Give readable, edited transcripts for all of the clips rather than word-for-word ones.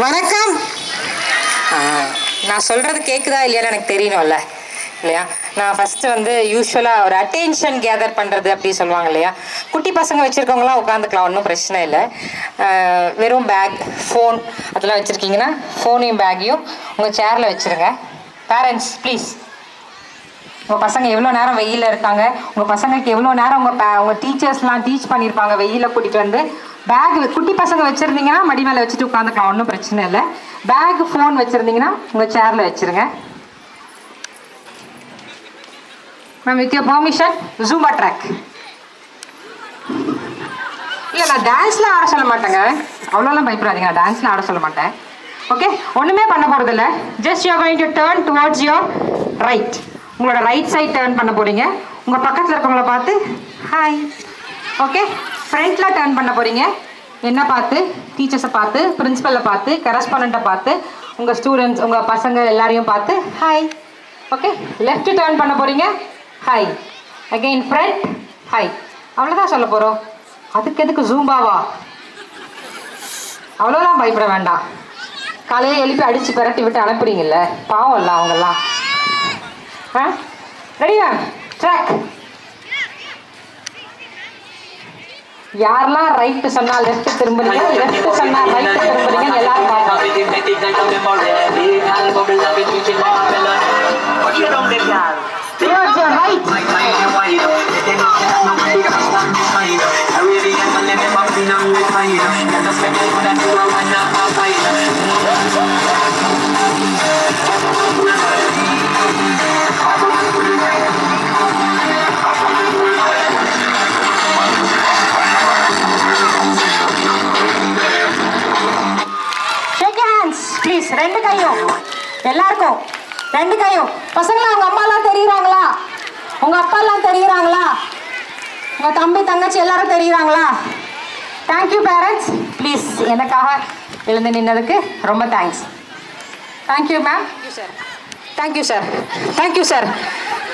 வணக்கம். நான் சொல்கிறது கேட்குதா இல்லையான்னு எனக்கு தெரியணும்ல இல்லையா? நான் ஃபஸ்ட்டு வந்து யூஸ்வலாக ஒரு அட்டென்ஷன் கேதர் பண்ணுறது அப்படி சொல்லுவாங்க இல்லையா? குட்டி பசங்க வச்சுருக்கவங்களாம் உட்காந்துக்கலாம், ஒன்றும் பிரச்சனை இல்லை. வெறும் பேக், ஃபோன் அதெல்லாம் வச்சுருக்கீங்கன்னா ஃபோனையும் பேக்கையும் உங்கள் சேரில் வச்சுருங்க. பேரண்ட்ஸ் ப்ளீஸ், உங்கள் பசங்க எவ்வளோ நேரம் வெயிலில் இருக்காங்க, உங்கள் பசங்களுக்கு எவ்வளோ நேரம் உங்கள் டீச்சர்ஸ்லாம் டீச் பண்ணியிருப்பாங்க வெயிலில் கூட்டிகிட்டு வந்து. பேக் குட்டி பசங்க வச்சுருந்தீங்கன்னா மடி மேலே வச்சுட்டு உட்காந்துக்கலாம், ஒன்றும் பிரச்சனை இல்லை. பேக் ஃபோன் வச்சுருந்தீங்கன்னா உங்கள் சேரில் வச்சுருங்க. Ma'am with your permission zumba track. இல்லை, நான் டான்ஸ்லாம் ஆட சொல்ல மாட்டேங்க, அவ்வளோலாம் பயப்படாதீங்க, நான் டான்ஸ்லாம் ஆட சொல்ல மாட்டேன். ஓகே, ஒன்றுமே பண்ண போகிறதில்ல. Just you are going to turn towards your right. உங்களோட ரைட் சைட் டர்ன் பண்ண போகிறீங்க. உங்கள் பக்கத்தில் இருக்கவங்கள பார்த்து ஹாய். ஓகே, ஃப்ரண்ட்டில் டர்ன் பண்ண போகிறீங்க. என்ன பார்த்து? டீச்சர்ஸை பார்த்து, பிரின்ஸிபலை பார்த்து, கரஸ்பாண்டண்ட்டை பார்த்து, உங்கள் ஸ்டூடெண்ட்ஸ் உங்கள் பசங்க எல்லாரையும் பார்த்து ஹாய். ஓகே, லெஃப்ட் டர்ன் பண்ண போகிறீங்க. ஹாய். Again front hi. அவ்வளோதான் சொல்ல போகிறோம். அதுக்கு எதுக்கு ஜூம்பாவா? அவ்வளோலாம் பயப்பட வேண்டாம். காலையில் எழுப்பி அடித்து பரட்டி விட்டு அனுப்புறீங்கல்ல, பாவம் இல்லை அவங்கெல்லாம். ரெடியா? ட்ராக். யாரெல்லாம் ரைட் சொன்னா லெஃப்ட் திரும்புறீங்க, லெஃப்ட் சொன்னா ரைட் திரும்புறீங்க எல்லாரும் பார்ப்போம். ரெண்டு கையும் எல்லாருக்கும், ரெண்டு கையும். பசங்களா உங்க அம்மாலாம் தெரியுறாங்களா? உங்க அப்பாலாம் தெரியுறாங்களா? உங்க தம்பி தங்கச்சி எல்லாரும் தெரியுறாங்களா? Thank you parents. ப்ளீஸ் எனக்காக எழுந்து நின்னதுக்கு ரொம்ப thanks. Thank you ma'am. Thank you sir. Thank you sir.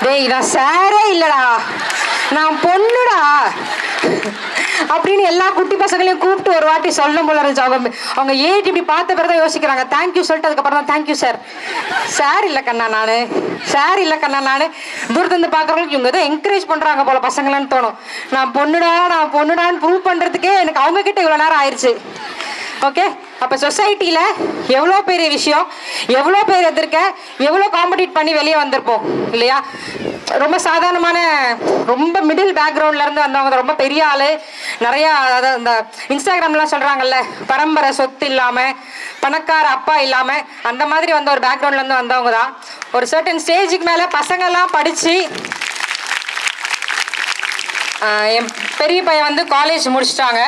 டேய், நான் சாரே இல்லைடா, நான் பொண்ணுடா அப்படின்னு எல்லா குட்டி பசங்களையும் கூப்பிட்டு ஒரு வாட்டி சொல்லும் போல இருந்துச்சு. அவங்க ஏன் இப்படி பார்த்த பிறகு யோசிக்கிறாங்க. தேங்க்யூ சொல்லிட்டு அதுக்கப்புறம் தான் தேங்க்யூ சார். சார் இல்லை கண்ணா நான், சார் இல்லை கண்ணா நான். தூரத்துலேருந்து பார்க்குறவங்களுக்கு இவங்க எதோ என்கரேஜ் பண்ணுறாங்க போல பசங்களான்னு தோணும். நான் பொண்ணுடான்னு ப்ரூவ் பண்ணுறதுக்கே எனக்கு அவங்க கிட்ட இவ்வளோ நேரம் ஆயிடுச்சு. ஓகே, அப்போ சொசைட்டியில் எவ்வளோ பெரிய விஷயம், எவ்வளோ பேர் எதிர்க்க, எவ்வளோ காம்படிட் பண்ணி வெளியே வந்திருப்போம் இல்லையா? ரொம்ப சாதாரணமான, ரொம்ப மிடில் பேக்ரவுண்ட்லேருந்து வந்தவங்க, ரொம்ப பெரிய ஆள், நிறையா அதாவது இந்த இன்ஸ்டாகிராம்லாம் சொல்கிறாங்கல்ல, பரம்பரை சொத்து இல்லாமல், பணக்கார அப்பா இல்லாமல், அந்த மாதிரி வந்த ஒரு பேக்ரவுண்ட்லேருந்து வந்தவங்க தான். ஒரு சர்டன் ஸ்டேஜுக்கு மேலே பசங்கள்லாம் படித்து, என் பெரிய பையன் வந்து காலேஜ் முடிச்சிட்டாங்க,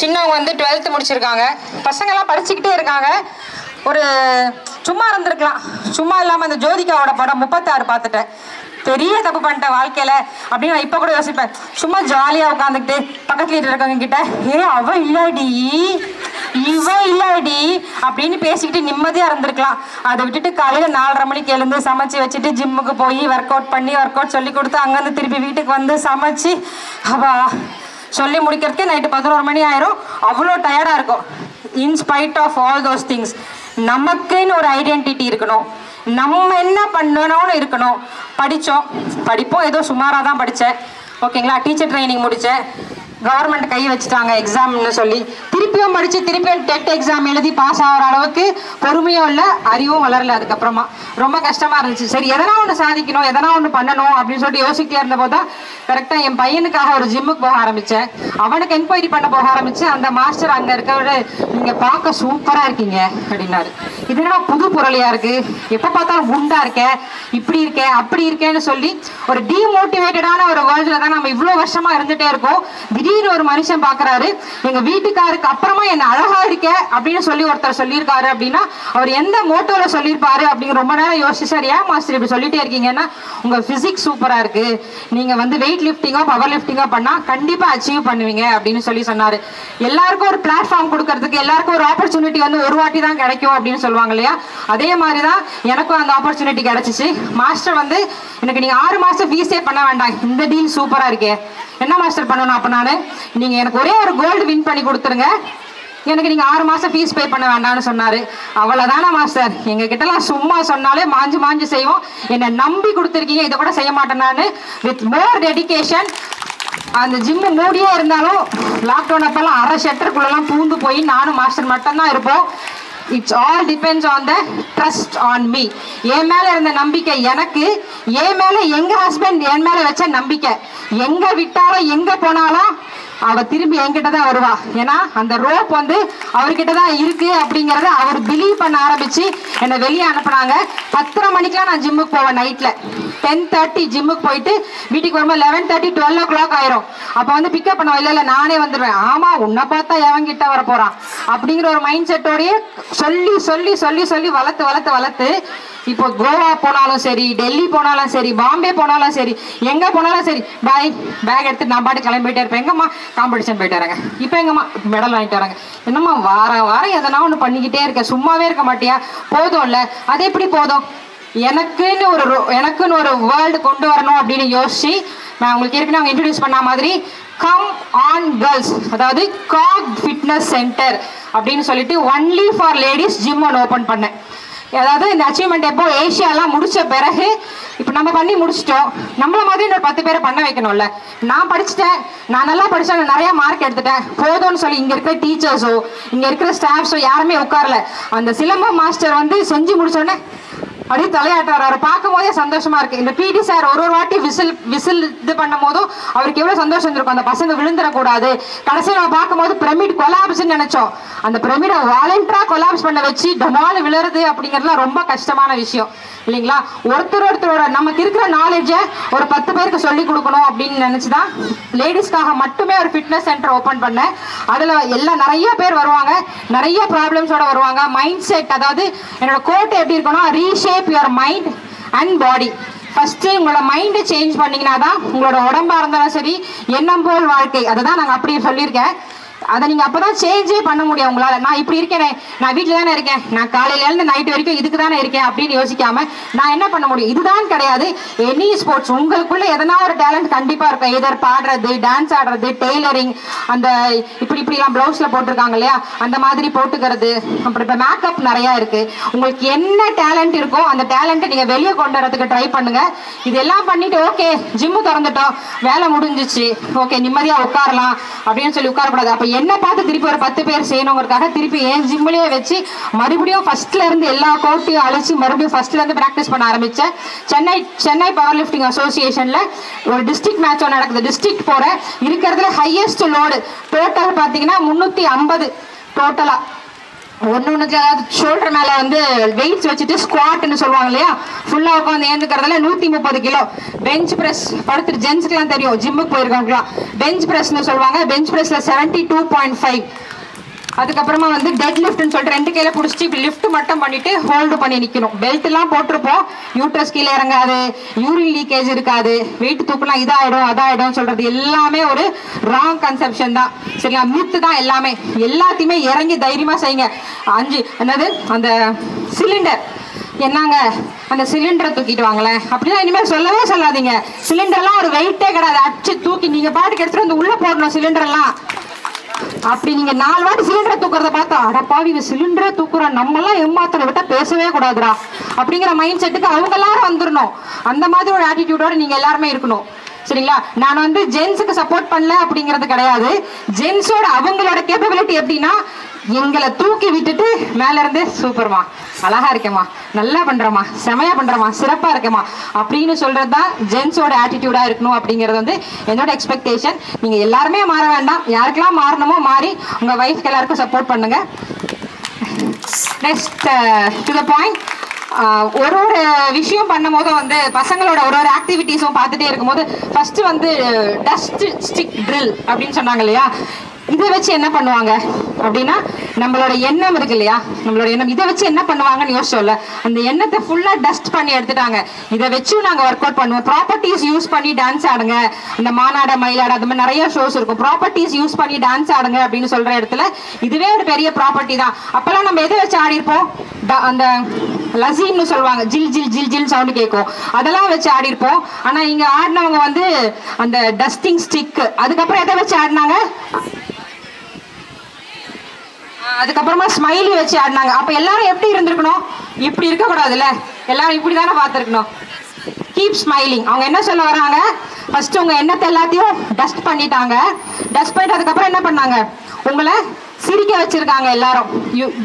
சின்னவங்க வந்து 12th முடிச்சிருக்காங்க. பசங்கள்லாம் படிச்சுக்கிட்டே இருக்காங்க. ஒரு சும்மா இருந்திருக்கலாம், சும்மா இல்லாமல் அந்த ஜோதிகாவோட படம் 36 பார்த்துட்டேன். பெரிய தப்பு பண்ணிட்டேன் வாழ்க்கையில் அப்படின்னு நான் இப்போ கூட யோசிப்பேன். சும்மா ஜாலியாக உட்காந்துக்கிட்டு பக்கத்தில் இருக்கவங்க கிட்ட அவ இல்லாடி இவ இல்லாடி அப்படின்னு பேசிக்கிட்டு நிம்மதியாக இருந்திருக்கலாம். அதை விட்டுட்டு காலையில் 4:30 மணிக்கு எழுந்து சமைச்சு வச்சுட்டு ஜிம்முக்கு போய் ஒர்க் அவுட் சொல்லி கொடுத்து அங்கேருந்து திருப்பி வீட்டுக்கு வந்து சமைச்சு அவா சொல்லி முடிக்கிறதுக்கே நைட்டு 11 மணி ஆயிரும். அவ்வளோ டயர்டாக இருக்கும். Inspite of all those things நமக்குன்னு ஒரு ஐடென்டிட்டி இருக்கணும், நம்ம என்ன பண்ணணும்னு இருக்கணும். படிப்போம் ஏதோ சுமாராக தான் படித்தேன். ஓகேங்களா? டீச்சர் ட்ரைனிங் முடித்தேன். கவர்மெண்ட் கை வச்சுட்டாங்க எக்ஸாம்னு சொல்லி திருப்பியும் படித்து திருப்பியும் டெட் எக்ஸாம் எழுதி பாஸ் ஆகிற அளவுக்கு பொறுமையும் இல்லை, அறிவும் வளரல. அதுக்கப்புறமா ரொம்ப கஷ்டமாக இருந்துச்சு. சரி, எதனா ஒன்று சாதிக்கணும், எதனா ஒன்று பண்ணணும் அப்படின்னு சொல்லிட்டு யோசிக்கிட்டே இருந்தபோது தான் கரெக்டாக என் பையனுக்காக ஒரு ஜிம்முக்கு போக ஆரம்பித்தேன். அவனுக்கு என்கொயரி பண்ண போக ஆரம்பித்தேன். அந்த மாஸ்டர் அங்கே இருக்கிற, நீங்கள் பார்க்க சூப்பராக இருக்கீங்க அப்படின்னாரு. இது என்ன புது பொருளையாக இருக்குது, எப்போ பார்த்தாலும் குண்டாக இருக்கேன், இப்படி இருக்கேன் அப்படி இருக்கேன்னு சொல்லி ஒரு டீமோட்டிவேட்டடான ஒரு வேர்ல்டில் தான் நம்ம இவ்வளோ வருஷமாக இருந்துகிட்டே இருக்கோம். திடீர்னு ஒரு மனுஷன் பார்க்குறாரு, எங்கள் வீட்டுக்காருக்கு அப்புறமா என்ன அழகா இருக்க அப்படின்னு சொல்லி ஒருத்தர் சொல்லியிருக்காரு அப்படின்னா அவர் எந்த மோட்டோவில் சொல்லியிருப்பாரு அப்படிங்கிற ரொம்ப நேரம் யோசிச்சார். ஏன் மாஸ்டர் இப்படி சொல்லிட்டே இருக்கீங்கன்னா, உங்கள் ஃபிசிக்ஸ் சூப்பராக இருக்குது, நீங்கள் வந்து வெயிட் லிஃப்டிங்கோ பவர் லிஃப்டிங்கோ பண்ணால் கண்டிப்பாக அச்சீவ் பண்ணுவீங்க அப்படின்னு சொல்லி சொன்னார். எல்லாருக்கும் ஒரு பிளாட்ஃபார்ம் கொடுக்கறதுக்கு, எல்லாருக்கும் ஒரு ஆப்பர்ச்சுனிட்டி வந்து ஒரு வாட்டி தான் கிடைக்கும் அப்படின்னு சொல்லுவாங்க இல்லையா? அதே மாதிரி தான் எனக்கும் அந்த ஆப்பர்ச்சுனிட்டி கிடைச்சிச்சு. மாஸ்டர் வந்து எனக்கு நீங்கள் 6 மாதம் ஃபீஸே பண்ண வேண்டாம், இந்த டீல் சூப்பராக இருக்கே, என்ன மாஸ்டர் பண்ணணும்? அப்போ நான் நீங்கள் எனக்கு ஒரே ஒரு கோல்டு வின் பண்ணி கொடுத்துருங்க, எனக்கு நீங்கள் 6 மாதம் ஃபீஸ் பே பண்ண வேண்டாம்னு சொன்னார். அவ்வளோதானே மாஸ்டர், எங்கள் கிட்டலாம் சும்மா சொன்னாலே மாஞ்சு செய்வோம். என்னை நம்பி கொடுத்துருக்கீங்க, இதை கூட செய்ய மாட்டேன் நான். With more dedication. அந்த ஜிம்மு மூடியே இருந்தாலும் லாக்டவுன் அப்பெல்லாம் அரை ஷட்டருக்குள்ளெல்லாம் பூந்து போய் நானும் மாஸ்டர் மட்டும்தான் இருப்போம். It's all depends on the trust on me. என் மேலே இருந்த நம்பிக்கை எனக்கு, என் மேலே எங்கள் ஹஸ்பண்ட் என் மேலே வச்ச நம்பிக்கை. எங்கே விட்டாலும் எங்கே போனாலும் அவ திரும்பி என்கிட்ட தான் வருவா. ஏன்னா அந்த ரோப் வந்து அவர்கிட்ட தான் இருக்கு அப்படிங்கறத அவர் பிலீவ் பண்ண ஆரம்பிச்சு என்னை வெளியே அனுப்புனாங்க. 10:30 மணிக்கெல்லாம் நான் ஜிம்முக்கு போவேன். நைட்ல 10:30 ஜிம்முக்கு போயிட்டு வீட்டுக்கு வரும்போது 11:30 12 o'clock ஆயிரும். அப்ப வந்து பிக்கப் பண்ணுவோம். இல்ல நானே வந்துடுவேன். ஆமா, உன்னை பார்த்தா எவன்கிட்ட வர போறான் அப்படிங்கிற ஒரு மைண்ட் செட்டோடய சொல்லி சொல்லி சொல்லி சொல்லி வளர்த்து இப்போ கோவா போனாலும் சரி, டெல்லி போனாலும் சரி, பாம்பே போனாலும் சரி, எங்க போனாலும் சரி, பேக் எடுத்துட்டு நான் பாட்டு கிளம்பிட்டே இருப்பேன். எங்கம்மா காம்படிஷன் போயிட்டு வராங்க, இப்போ எங்கம்மா மெடல் வாங்கிட்டு வராங்க, என்னம்மா வாரம் எதனா ஒன்று பண்ணிக்கிட்டே இருக்க, சும்மாவே இருக்க மாட்டியா, போதும்ல. அது எப்படி போதும்? எனக்குன்னு ஒரு வேர்ல்டு கொண்டு வரணும் அப்படின்னு யோசிச்சு நான் உங்களுக்கு ஏற்கனவே அவங்க இன்ட்ரடியூஸ் பண்ண மாதிரி கம் ஆன் கேர்ள்ஸ், அதாவது காக் ஃபிட்னஸ் சென்டர் அப்படின்னு சொல்லிட்டு ஒன்லி ஃபார் லேடிஸ் ஜிம் ஒன்று ஓப்பன் பண்ணேன். அதாவது இந்த அச்சீவ்மெண்ட் எப்போ ஏஷியாலாம் முடிச்ச பிறகு இப்போ நம்ம பண்ணி முடிச்சிட்டோம், நம்மள மாதிரி ஒரு 10 பேரை பண்ண வைக்கணும்ல. நான் படிச்சுட்டேன், நான் நல்லா படித்தேன், நான் நிறைய மார்க் எடுத்துட்டேன், போதும்னு சொல்லி இங்கே இருக்கிற டீச்சர்ஸோ இங்கே இருக்கிற ஸ்டாஃப்ஸோ யாருமே உட்காரல. அந்த சிலம்பம் மாஸ்டர் வந்து செஞ்சு முடிச்சோடனே அப்படியே தலையாட்டுறாரு. அவரை பார்க்கும் போதே சந்தோஷமா இருக்கு. இந்த பிடி சார் ஒரு வாட்டி விசில் இது பண்ணும் போதும் அவருக்கு எவ்வளவு சந்தோஷம் இருக்கும். அந்த பசங்க விழுந்துடக்கூடாது. கடைசியில் நம்ம பார்க்கும்போது பிரமிட் கொலாப்ஸ்ன்னு நினைச்சோம். அந்த பிரமிடை வாலண்டரா கொலாப்ஸ் பண்ண வச்சு டமால் விழுறது அப்படிங்கிறதுலாம் ரொம்ப கஷ்டமான விஷயம் இல்லைங்களா. ஒருத்தரோட நமக்கு இருக்கிற நாலேஜை ஒரு 10 பேருக்கு சொல்லி கொடுக்கணும் அப்படின்னு நினைச்சுதான் லேடிஸ்க்காக மட்டுமே ஒரு ஃபிட்னஸ் சென்டர் ஓப்பன் பண்ணேன். அதுல எல்லாம் நிறைய பேர் வருவாங்க, நிறைய ப்ராப்ளம்ஸோட வருவாங்க. மைண்ட் செட், அதாவது என்னோட கோட் எப்படி இருக்கணும், reshape your mind and body. First உங்களோட மைண்டை சேஞ்ச் பண்ணீங்கன்னா தான் உங்களோட உடம்பா இருந்தாலும் சரி, எண்ணம் போல் வாழ்க்கை, அதை தான் நாங்கள் அப்படியே சொல்லியிருக்கேன். அதை நீங்கள் அப்போ தான் சேஞ்சே பண்ண முடியும் உங்களால். நான் இப்படி இருக்கேனே, நான் வீட்டில் தானே இருக்கேன், நான் காலையிலேருந்து நைட்டு வரைக்கும் இதுக்கு தானே இருக்கேன் அப்படின்னு யோசிக்காம நான் என்ன பண்ண முடியும்? இதுதான் கிடையாது. எனி ஸ்போர்ட்ஸ், உங்களுக்குள்ள எதனா ஒரு டேலண்ட் கண்டிப்பாக இருக்கும். எதர் பாடுறது, டான்ஸ் ஆடுறது, டெய்லரிங், அந்த இப்படிலாம் ப்ளவுஸில் போட்டிருக்காங்க இல்லையா, அந்த மாதிரி போட்டுக்கிறது. அப்புறம் இப்போ மேக்கப் நிறையா இருக்குது. உங்களுக்கு என்ன டேலண்ட் இருக்கோ அந்த டேலண்ட்டை நீங்கள் வெளியே கொண்டு வரதுக்கு ட்ரை பண்ணுங்கள். இதெல்லாம் பண்ணிட்டு ஓகே ஜிம்மு திறந்துட்டோம், வேலை முடிஞ்சிச்சு, ஓகே நிம்மதியாக உட்காரலாம் அப்படின்னு சொல்லி உட்காரக்கூடாது. அப்போ என்ன பார்த்து திருப்பி ஒரு 10 பேர் செய்யணுங்கிறதுக்காக திருப்பி என் ஜிம்லேயே வச்சு மறுபடியும் ஃபர்ஸ்ட்ல இருந்து எல்லா கோட்டையும் அழைச்சி மறுபடியும் ஃபர்ஸ்ட்ல இருந்து ப்ராக்டிஸ் பண்ண ஆரம்பிச்சேன். சென்னை பவர் லிஃப்டிங் அசோசியேஷன்ல ஒரு டிஸ்ட்ரிக்ட் மேட்ச் நடக்குது. டிஸ்ட்ரிக்ட் போற இருக்கிறதுல ஹையஸ்ட் லோடு டோட்டல் பார்த்தீங்கன்னா 350 டோட்டலா. ஒன்றுக்கு அதாவது ஷோல்டர் மேலே வந்து வெயிட்ஸ் வச்சுட்டு ஸ்குவாட்னு சொல்லுவாங்க இல்லையா, ஃபுல்லாக உட்காந்து ஏந்துக்கிறதுல 130 கிலோ. பெஞ்ச் ப்ரெஸ் படுத்துட்டு ஜென்ஸுக்குலாம் தெரியும், ஜிம்முக்கு போயிருக்கவங்களாம் பெஞ்ச் ப்ரெஸ்ன்னு சொல்லுவாங்க. பெஞ்ச் ப்ரெஸ்ல 72.5. அதுக்கப்புறமா வந்து டெட் லிஃப்ட்னு சொல்லிட்டு 2 கையில பிடிச்சிட்டு இப்படி லிஃப்ட் மட்டும் பண்ணிட்டு ஹோல்டு பண்ணி நிற்கணும். பெல்ட் எல்லாம் போட்டிருப்போம், யூட்ரஸ் கீழே இறங்காது, யூரின் லீக்கேஜ் இருக்காது, வெயிட் தூக்கலாம் அதாயிடும் சொல்றது எல்லாமே ஒரு ராங் கன்செப்ஷன் தான் சரிங்களா, மித்து தான் எல்லாமே. எல்லாத்தையுமே இறங்கி தைரியமா செய்யுங்க. என்னது அந்த சிலிண்டர் என்னங்க, அந்த சிலிண்டரை தூக்கிட்டு வாங்களேன் அப்படின்னா இனிமேல் சொல்லவே சொல்லாதீங்க. சிலிண்டர்லாம் ஒரு வெயிட்டே கிடையாது, அடிச்சு தூக்கி நீங்க பாட்டுக்கு எடுத்துட்டு வந்து உள்ள போடணும் சிலிண்டர்லாம். அப்படி நீங்க 4 வாட்டி சிலிண்டரை தூக்குறத பார்த்தா அடப்பாவி இவன் சிலிண்டரை தூக்குறான், நம்மளாம் ஏமாத்தனை விட்டா பேசவே கூடாதுரா அப்படிங்கிற மைண்ட் செட்டுக்கு அவங்க எல்லாரும் வந்துடணும். அந்த மாதிரி ஒரு ஆட்டிடியூடோட நீங்க எல்லாருமே இருக்கணும் சரிங்களா. நான் வந்து ஜென்ஸுக்கு சப்போர்ட் பண்ணல அப்படிங்கிறது கிடையாது. ஜென்ஸோட அவங்களோட கேப்பபிலிட்டி எப்படின்னா, எங்களை தூக்கி விட்டுட்டு மேல இருந்து சூப்பர்மா, அழகா இருக்கேம்மா, நல்லா பண்றமா, செமையா பண்றமா, சிறப்பா இருக்கேம்மா அப்படின்னு சொல்றதுதான் ஜென்ஸோட ஆட்டிடியூடா இருக்கணும் அப்படிங்கிறது வந்து என்னோட எக்ஸ்பெக்டேஷன். நீங்க எல்லாருமே மாற வேண்டாம், யாருக்கெல்லாம் மாறணுமோ மாறி உங்க வைஃப்க்கு எல்லாருக்கும் சப்போர்ட் பண்ணுங்க. நெக்ஸ்ட் டு த பாயிண்ட், ஒரு விஷயம் பண்ணும் போது வந்து பசங்களோட ஒரு ஆக்டிவிட்டிஸும் பார்த்துட்டே இருக்கும்போது ஃபர்ஸ்ட் வந்து டஸ்ட் ஸ்டிக் ட்ரில் அப்படின்னு சொன்னாங்க இல்லையா. இதை வச்சு என்ன பண்ணுவாங்க அப்படின்னா, நம்மளோட எண்ணம் இருக்கு இல்லையா, நம்மளோட எண்ணம் இதை வச்சு என்ன பண்ணுவாங்கன்னு யோசிச்சோம்ல, அந்த எண்ணத்தை ஃபுல்லா டஸ்ட் பண்ணி எடுத்துட்டாங்க. இதை வச்சு நாங்கள் ஒர்க் அவுட் பண்ணுவோம். ப்ராப்பர்ட்டிஸ் யூஸ் பண்ணி டான்ஸ் ஆடுங்க, இந்த மாநாட மயிலாட அந்த மாதிரி நிறைய ஷோஸ் இருக்கும். ப்ராப்பர்ட்டிஸ் யூஸ் பண்ணி டான்ஸ் ஆடுங்க அப்படின்னு சொல்ற இடத்துல இதுவே ஒரு பெரிய ப்ராப்பர்ட்டி தான். அப்பெல்லாம் நம்ம எதை வச்சு ஆடி இருப்போம், அந்த லசீம்னு சொல்லுவாங்க, ஜில் ஜில் ஜில் ஜில் சவுண்டு கேட்கும், அதெல்லாம் வச்சு ஆடி இருப்போம். ஆனா இங்க ஆடினவங்க வந்து அந்த டஸ்டிங் ஸ்டிக், அதுக்கப்புறம் எதை வச்சு ஆடினாங்க, அதுக்கப்புறமா ஸ்மைலி வச்சு ஆடினாங்க. அப்ப எல்லாரும் எப்படி இருந்திருக்கணும்? இப்படி இருக்க கூடாதுல்ல, எல்லாரும் இப்படி தானே பார்த்துருக்கணும். Keep smiling. அவங்க என்ன சொல்ல வராங்க, ஃபர்ஸ்ட் உங்க எண்ணத்தை எல்லாத்தையும் டஸ்ட் பண்ணிட்டாங்க. டஸ்ட் பண்ணிட்டு அதுக்கப்புறம் என்ன பண்ணாங்க, உங்களை சிரிக்க வச்சிருக்காங்க. எல்லாரும்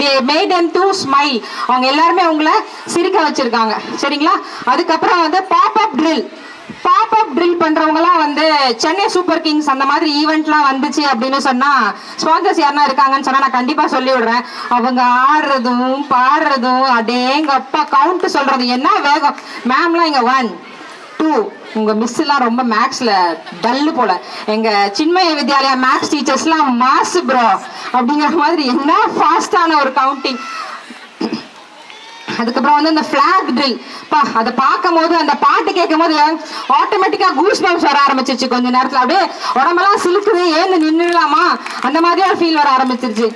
they made them to smile. அவங்க எல்லாருமே உங்களை சிரிக்க வச்சிருக்காங்க. சரிங்களா? அதுக்கப்புறம் வந்து பாப் அப் ட்ரில் பண்றவங்கலாம் வந்து சென்னை சூப்பர் கிங்ஸ் அந்த மாதிரி ஈவெண்ட்லாம் வந்துச்சு அப்படின்னு சொன்னா, ஸ்பான்சர்ஸ் யாருன்னா இருக்காங்கன்னு சொன்னா நான் கண்டிப்பா சொல்லி விடுறேன். அவங்க ஆடுறதும் பாடுறதும் அடேங்கப்பா கவுண்ட் சொல்றது என்ன வேகம். மேம்லாம் இங்க 1 2 உங்க மிஸ் எல்லாம் ரொம்ப மேக்ஸ்ல டல்லு போல. எங்க சின்மய வித்யாலயா மேக்ஸ் டீச்சர்ஸ் எல்லாம் மாஸ் ப்ரோ அப்படிங்கிற மாதிரி என்ன ஃபாஸ்டான ஒரு கவுண்டிங். அதுக்கப்புறம் வந்து இந்த ஃபிளாக் ட்ரில் அதை பார்க்கும் போது, அந்த பாட்டு கேட்கும் போது ஆட்டோமேட்டிக்கா கூஸ் பம்ப்ஸ் வர ஆரம்பிச்சிருச்சு. கொஞ்ச நேரத்துல அப்படியே உடம்பெல்லாம் சிலுக்குது, ஏன்னு நின்றுலாமா அந்த மாதிரி ஒரு ஃபீல் வர ஆரம்பிச்சிருச்சு.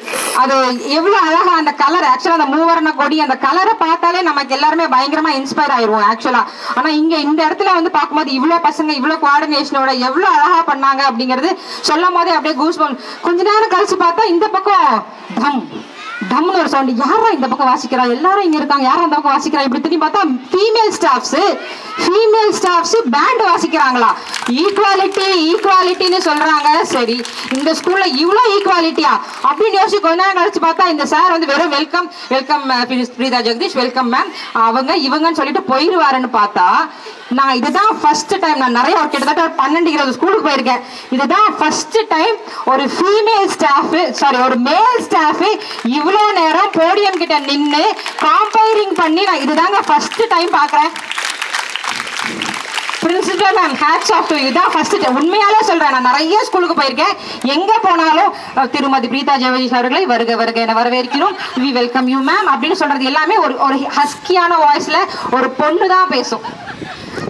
அது எவ்வளவு அழகா அந்த கலர், ஆக்சுவலா அந்த மூவர்ண கொடி அந்த கலரை பார்த்தாலே நமக்கு எல்லாருமே பயங்கரமா இன்ஸ்பயர் ஆயிருவோம் ஆக்சுவலா. ஆனா இங்க இந்த இடத்துல வந்து பார்க்கும்போது இவ்வளவு பசங்க இவ்வளவு கோஆர்டினேஷனோட எவ்வளவு அழகா பண்ணாங்க அப்படிங்கிறது சொல்லும் போதே அப்படியே கூஸ் பம்ப்ஸ். கொஞ்ச நேரம் கழிச்சு பார்த்தா இந்த பக்கம் டம் டம்னு ஒரு சவுண்ட். யாரும் இந்த பக்கம் வாசிக்கிறா, எல்லாரும் இங்க இருக்காங்க, யாரும் அந்த பக்கம் வாசிக்கிறா. இப்படி திரும்பி பார்த்தா ஃபீமேல் ஸ்டாஃப்ஸ் பேண்ட் வாசிக்கிறாங்களா. ஈக்குவாலிட்டின்னு சொல்றாங்க. சரி, இந்த ஸ்கூல்ல இவ்வளவு ஈக்குவாலிட்டியா அப்படின்னு யோசிச்சு கொஞ்ச நேரம் கழிச்சு பார்த்தா இந்த சார் வந்து வெறும் welcome Preetha Jagadish welcome ma'am அவங்க இவங்கன்னு சொல்லிட்டு போயிடுவாருன்னு பார்த்தா, நான் இதுதான் ஃபர்ஸ்ட் டைம், நான் நிறைய கிட்டத்தட்ட 12-20 ஸ்கூலுக்கு போயிருக்கேன். இதுதான் ஃபர்ஸ்ட் டைம் ஒரு ஒரு மேல் ஸ்டாஃப் இவ்வளோ நேரம் போடியம் கிட்ட நின்று காம்பைரிங் பண்ணி, நான் இதுதாங்க ஃபர்ஸ்ட் டைம் பார்க்குறேன். Principal ma'am hats off to you. தான் ஃபர்ஸ்ட் உண்மையாலே சொல்றேன். நான் நிறைய ஸ்கூலுக்கு போயிருக்கேன். எங்க போனாலும் திருமதி பிரீதா ஜெகதீஷ் அவர்களை வருக வருக என வரவேற்கிறோம், வி வெல்கம் யூ மேம் அப்படின்னு சொல்றது எல்லாமே ஒரு ஹஸ்கியான வாய்ஸ்ல ஒரு பொண்ணு தான் பேசும்.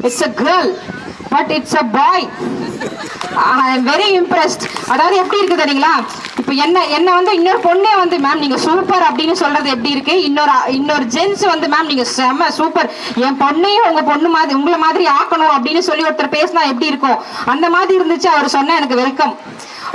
It's a girl, but it's a boy. I am very impressed. அதாவது எப்படி இருக்கு தெரியுங்களா, இப்போ என்ன வந்து இன்னொரு பொண்ணே வந்து மேம் நீங்க சூப்பர் அப்படின்னு சொல்றது எப்படி இருக்கு, இன்னொரு ஜென்ஸ் வந்து மேம் நீங்க செம்ம சூப்பர், என் பொண்ணையும் உங்க பொண்ணு மாதிரி உங்களை மாதிரி ஆக்கணும் அப்படின்னு சொல்லி ஒருத்தர் பேசினா எப்படி இருக்கும், அந்த மாதிரி இருந்துச்சு. அவர் சொன்னா எனக்கு வெல்கம்.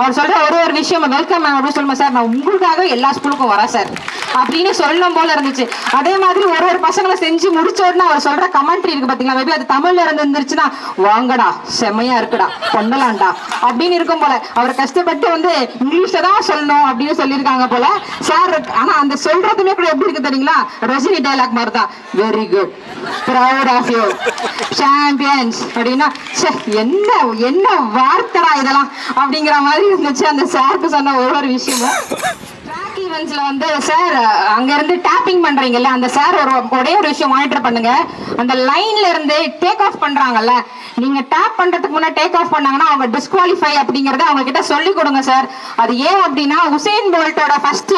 அவர் சொல்ற ஒரு விஷயம் வெல்கம் மேம் அப்படின்னு சொல்லுமா சார், நான் உங்களுக்காக எல்லா ஸ்கூலுக்கும் வரேன் சார் அப்படின்னு சொல்லும் போல இருந்துச்சு. அதே மாதிரி ஒரு பசங்களை செஞ்சு முடிச்ச உடனே அவர் சொல்ற கமெண்ட்ரி இருக்கு பாத்தீங்களா, மேபி அது தமிழ்ல இருந்துருச்சுன்னா வாங்கடா செம்மையா இருக்குடா பண்ணலாம்டா அப்படின்னு இருக்கும் போல. அவர் கஷ்டப்பட்டு வந்து இங்கிலீஷ்ல தான் சொல்லணும் அப்படின்னு சொல்லியிருக்காங்க போல சார். ஆனா அந்த சொல்றதுமே கூட எப்படி இருக்கு தெரியுங்களா, ரஜினி டைலாக் மாதிரி தான், very good proud of you champions அப்படின்னா என்ன வார்த்தைடா இதெல்லாம் அப்படிங்கிற மாதிரி இருந்துச்சு அந்த சாருக்கு சொன்ன ஒவ்வொரு விஷயமும். ட்ராக் ஈவென்ட்ஸ்ல வந்து சார் அங்க இருந்து டேப்பிங் பண்றீங்கல்ல, அந்த சார் ஒரே ஒரு விஷயம் மானிட்டர் பண்ணுங்க. அந்த லைன்ல இருந்து டேக் ஆஃப் பண்றாங்கல்ல, நீங்க டேப் பண்றதுக்கு முன்னாடி டேக் ஆஃப் பண்ணாங்கன்னா அவங்க டிஸ்குவாலிஃபை அப்படிங்கறத அவங்க கிட்ட சொல்லி கொடுங்க சார். அது ஏன் அப்படின்னா உசேன் போல்ட்டோட ஃபர்ஸ்ட்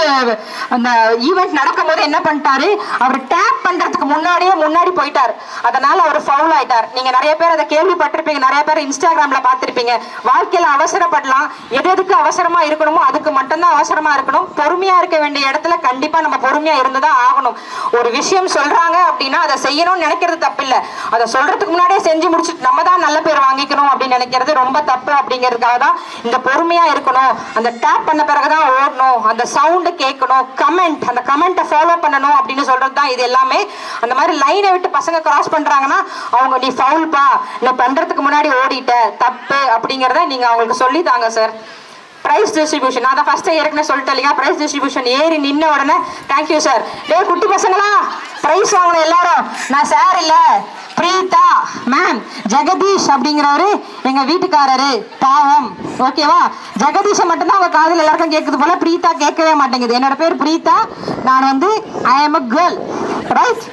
அந்த ஈவென்ட் நடக்கும் போது என்ன பண்ணிட்டாரு, அவர் டேப் பண்றதுக்கு முன்னாடி போயிட்டார், அதனால அவர் ஃபவுல் ஆயிட்டார். நீங்க நிறைய பேர் அதை கேள்விப்பட்டிருப்பீங்க, நிறைய பேர் இன்ஸ்டாகிராம்ல பார்த்திருப்பீங்க. வாழ்க்கையில அவசரப்படலாம், எதுக்கு அவசரமா இருக்கணுமோ அதுக்கு மட்டும்தான் அவசரமா இருக்கணும். பொறுமையா இருக்க வேண்டிய இடத்துல கண்டிப்பா நம்ம பொறுமையா இருந்துதான் ஆகணும். ஒரு விஷயம் சொல்றாங்க அப்படின்னா அதை செய்யணும்னு நினைக்கிறது தப்பு இல்ல, அதை சொல்றதுக்கு முன்னாடியே செஞ்சு முடிச்சுட்டு நம்ம தான் நல்ல பேர் வாங்கிக்கணும் அப்படின்னு நினைக்கிறது ரொம்ப தப்பு. அப்படிங்கிறதுக்காக தான் இந்த பொறுமையா இருக்கணும். அந்த டேப் பண்ண பிறகுதான் ஓடணும், அந்த சவுண்ட் கேட்கணும், அந்த கமெண்ட்டை ஃபாலோ பண்ணணும் அப்படின்னு சொல்றது தான் இது எல்லாமே. அந்த மாதிரி லைனை விட்டு பசங்க கிராஸ் பண்றாங்கன்னா அவங்க நீ ஃபவுல்பா, நீ பண்றதுக்கு முன்னாடி ஓடிட்ட தப்பு அப்படிங்கிறத நீங்க அவங்களுக்கு சொல்லித்தாங்க சார். பிரைஸ் டிஸ்ட்ரிபியூஷன் நான் தான் ஃபர்ஸ்ட் ஏற்கனவே சொல்லிட்டேன் இல்லையா, பிரைஸ் டிஸ்ட்ரிபியூஷன் ஏறி நின்ன உடனே தேங்க்யூ சார். டே குட்டி பசங்களா பிரைஸ் வாங்கணும் எல்லாரும். நான் சார் இல்ல பிரீதா மேம், ஜெகதீஷ் அப்படிங்கிறவரு எங்க வீட்டுக்காரரு பாவம், ஓகேவா. ஜெகதீஷை மட்டும்தான் அவங்க காதில் எல்லாருக்கும் கேட்குது போல, பிரீதா கேட்கவே மாட்டேங்குது. என்னோட பேர் பிரீதா, நான் வந்து I am a girl, right.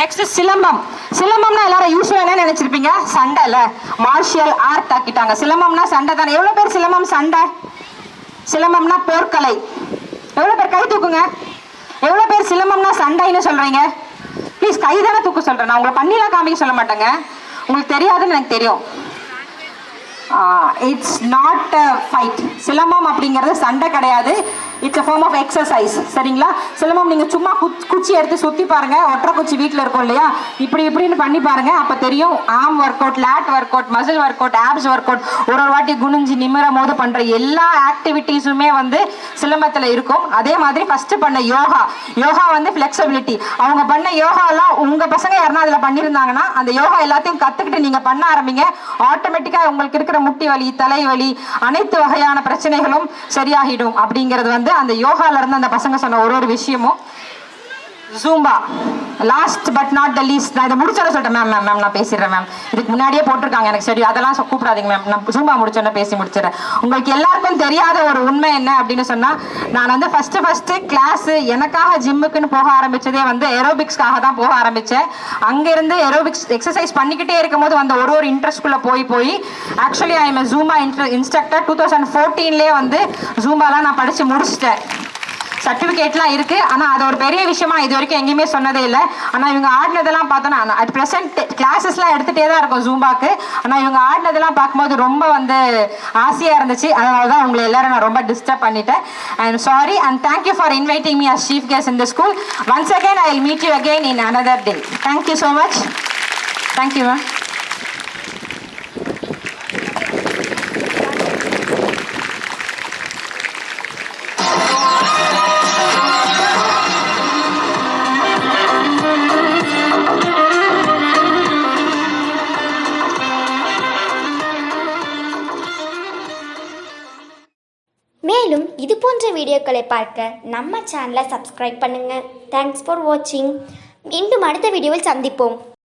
Next சிலம்பம்னா எல்லாரும் யூஸ்வலா என்ன நினைச்சிருப்பீங்க, சண்டைல மார்ஷியல் ஆர்ட் ஆக்கிட்டாங்க. சிலம்பம்னா சண்டை தானே. எவ்வளவு பேர் சிலம்பம் சண்டை, சிலம்பம்னா போர்க்கலை, எவ்வளவு பேர் கை தூக்குங்க. எவ்வளவு பேர் சிலம்பம்னா சண்டைன்னு சொல்றீங்க, ப்ளீஸ் கை தானே தூக்க சொல்றேன். நான் உங்களை பண்ணிலாம் காமிக்க சொல்ல மாட்டேங்க, உங்களுக்கு தெரியாதுன்னு எனக்கு தெரியும். It's not a fight. Silambam அப்படிங்கிறது சண்டை கிடையாது. It's a form of exercise. சரிங்களா? சிலம்பம் நீங்கள் சும்மா குச்சி எடுத்து சுற்றி பாருங்கள். ஒற்றை குச்சி வீட்டில் இருக்கும் இல்லையா, இப்படின்னு பண்ணி பாருங்கள். அப்போ தெரியும் arm work out, late work out, muscle work out, apps work out, ஒரு வாட்டி குனிஞ்சு நிமிர போது பண்ணுற எல்லா ஆக்டிவிட்டீஸுமே வந்து சிலம்பத்தில் இருக்கும். அதே மாதிரி ஃபஸ்ட்டு பண்ண யோகா வந்து ஃப்ளெக்சிபிலிட்டி. அவங்க பண்ண யோகாலாம் உங்கள் பசங்க யாருன்னா அதில் பண்ணியிருந்தாங்கன்னா அந்த யோகா எல்லாத்தையும் கற்றுக்கிட்டு நீங்கள் பண்ண ஆரம்பிங்க. ஆட்டோமேட்டிக்காக உங்களுக்கு இருக்கிற முட்டி வலி, தலைவலி, அனைத்து வகையான பிரச்சனைகளும் சரியாகிடும். அப்படிங்கிறது வந்து அந்த யோகால இருந்து அந்த பசங்க சொன்ன ஒரு விஷயமும். Zumba last but not the least. நான் இதை முடிச்சோன்னு சொல்லிட்டேன் மேம் நான் பேசிடுறேன் மேம். இதுக்கு முன்னாடியே போட்டிருக்காங்க எனக்கு, சரி அதெல்லாம் கூப்பிடாதீங்க மேம். நான் ஜூம்பா முடிச்சோன்னு பேசி முடிச்சிடறேன். உங்களுக்கு எல்லாருக்கும் தெரியாத ஒரு உண்மை என்ன அப்படின்னு சொன்னால், நான் வந்து ஃபஸ்ட்டு கிளாஸு எனக்காக ஜிம்முக்குன்னு போக ஆரம்பித்ததே வந்து ஏரோபிக்ஸ்க்காக தான் போக ஆரம்பித்தேன். அங்கேருந்து ஏரோபிக்ஸ் எக்ஸசைஸ் பண்ணிக்கிட்டே இருக்கும் போது வந்து ஒரு இன்ட்ரெஸ்ட்குள்ளே போய் actually I am Zumba instructor. 2014 வந்து ஜூம்பாலாம் நான் படித்து முடிச்சிட்டேன். சர்டிஃபிகேட்லாம் இருக்குது. ஆனால் அது ஒரு பெரிய விஷயமா இது வரைக்கும் எங்கேயுமே சொன்னதே இல்லை. ஆனால் இவங்க ஆடினதெல்லாம் பார்த்தோன்னா அட் ப்ரெசென்ட் கிளாஸஸ்லாம் எடுத்துகிட்டே தான் இருக்கும் ஜூம்பாக்கு. ஆனால் இவங்க ஆடினதெல்லாம் பார்க்கும்போது ரொம்ப வந்து ஆசையாக இருந்துச்சு. அதனால தான் உங்களை எல்லாரும் நான் ரொம்ப டிஸ்டர்ப் பண்ணிட்டேன். I'm sorry and thank you for inviting me as chief guest in the school. Once again I will meet you again in another day. Thank you so much. Thank you ma'am. மேலும் இது போன்ற வீடியோக்களை பார்க்க நம்ம சேனலை சப்ஸ்கிரைப் பண்ணுங்கள். தேங்க்ஸ் ஃபார் வாட்சிங். மீண்டும் அடுத்த வீடியோவில் சந்திப்போம்.